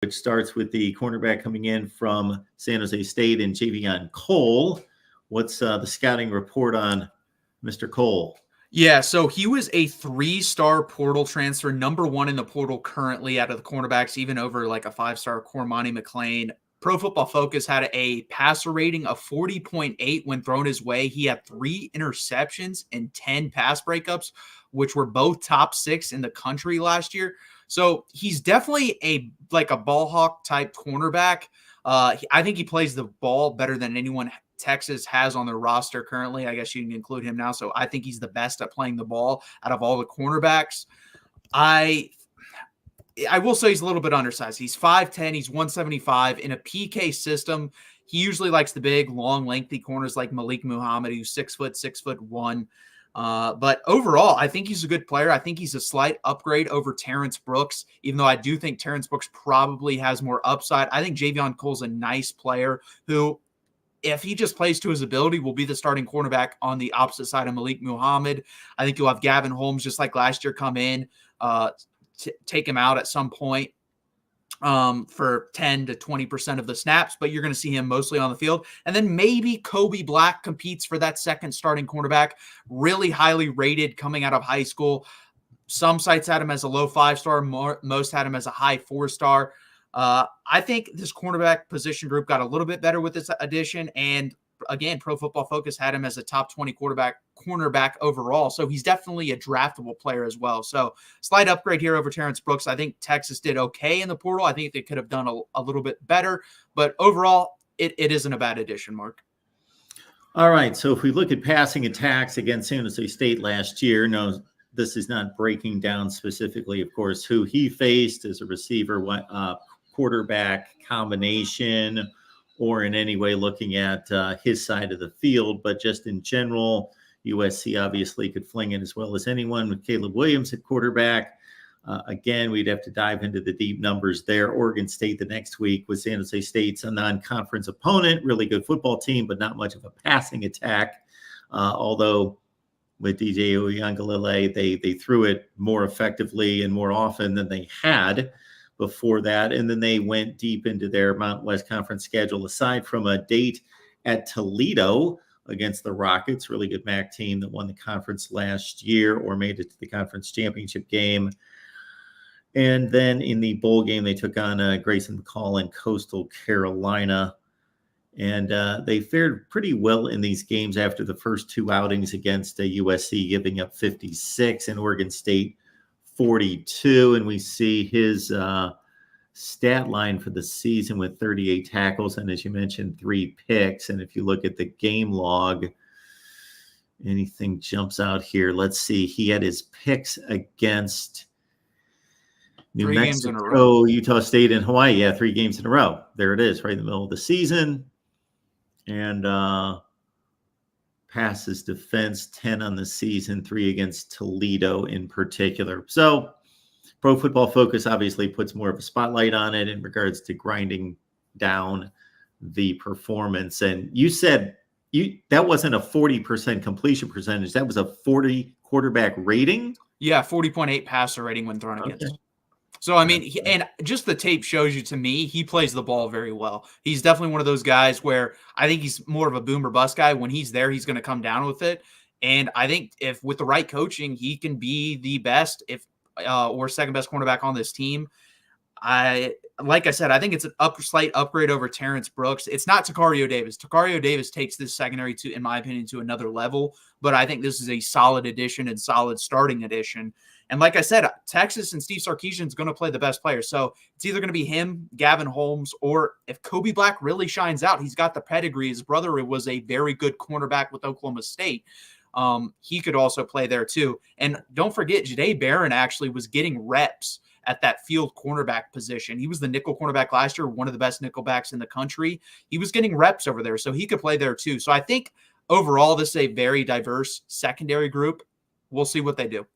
which starts with the cornerback coming in from San Jose State and Javion Cole. What's the scouting report on Mr. Cole? Yeah, so he was a 3-star portal transfer, number 1 in the portal currently out of the cornerbacks, even over like a 5-star Cormani McLean. Pro Football Focus had a passer rating of 40.8 when thrown his way. He had 3 interceptions and 10 pass breakups, which were both top 6 in the country last year. So he's definitely a ball hawk type cornerback. I think he plays the ball better than anyone Texas has on their roster currently. I guess you can include him now. So I think he's the best at playing the ball out of all the cornerbacks. I will say he's a little bit undersized. He's 5'10", he's 175. In a PK system, he usually likes the big, long, lengthy corners like Malik Muhammad, who's 6 foot, 6'1". But overall, I think he's a good player. I think he's a slight upgrade over Terrence Brooks, even though I do think Terrence Brooks probably has more upside. I think Javion Cole's a nice player who, if he just plays to his ability, will be the starting cornerback on the opposite side of Malik Muhammad. I think you'll have Gavin Holmes, just like last year, come in, take him out at some point for 10 to 20% of the snaps, but you're going to see him mostly on the field. And then maybe Kobe Black competes for that second starting cornerback, really highly rated coming out of high school. Some sites had him as a low 5-star, most had him as a high 4-star. I think this cornerback position group got a little bit better with this addition. And again, Pro Football Focus had him as a top 20 cornerback overall. So he's definitely a draftable player as well. So slight upgrade here over Terrence Brooks. I think Texas did okay in the portal. I think they could have done a little bit better, but overall it isn't a bad addition, Mark. All right. So if we look at passing attacks against San Jose State last year, no, this is not breaking down specifically, of course, who he faced as a receiver, quarterback combination, or in any way looking at his side of the field. But just in general, USC obviously could fling it as well as anyone with Caleb Williams at quarterback. Again, we'd have to dive into the deep numbers there. Oregon State the next week with San Jose State's a non-conference opponent, really good football team, but not much of a passing attack. Although with DJ Uiagalelei, they threw it more effectively and more often than they had before that. And then they went deep into their Mountain West Conference schedule, aside from a date at Toledo against the Rockets, really good MAC team that won the conference last year or made it to the conference championship game. And then in the bowl game, they took on Grayson McCall and Coastal Carolina. And they fared pretty well in these games after the first 2 outings against USC, giving up 56 and Oregon State 42. And we see his stat line for the season with 38 tackles. And as you mentioned, 3 picks. And if you look at the game log, anything jumps out here. Let's see. He had his picks against New Mexico, Utah State, and Hawaii. Yeah, 3 games in a row. There it is, right in the middle of the season. And passes defense, 10 on the season, 3 against Toledo in particular. So Pro Football Focus obviously puts more of a spotlight on it in regards to grinding down the performance. And you said that wasn't a 40% completion percentage. That was a 40 quarterback rating? Yeah, 40.8 passer rating when thrown against. So, I mean, and just the tape shows you, to me, he plays the ball very well. He's definitely one of those guys where I think he's more of a boom or bust guy. When he's there, he's going to come down with it. And I think if with the right coaching, he can be the best or second best cornerback on this team. Like I said, I think it's a slight upgrade over Terrence Brooks. It's not Tacario Davis. Tacario Davis takes this secondary to, in my opinion, to another level. But I think this is a solid addition and solid starting addition. And like I said, Texas and Steve Sarkisian is going to play the best player. So it's either going to be him, Gavin Holmes, or if Kobe Black really shines out, he's got the pedigree. His brother was a very good cornerback with Oklahoma State. He could also play there too. And don't forget, Jahdae Barron actually was getting reps at that field cornerback position. He was the nickel cornerback last year, one of the best nickelbacks in the country. He was getting reps over there, so he could play there too. So I think overall, this is a very diverse secondary group. We'll see what they do.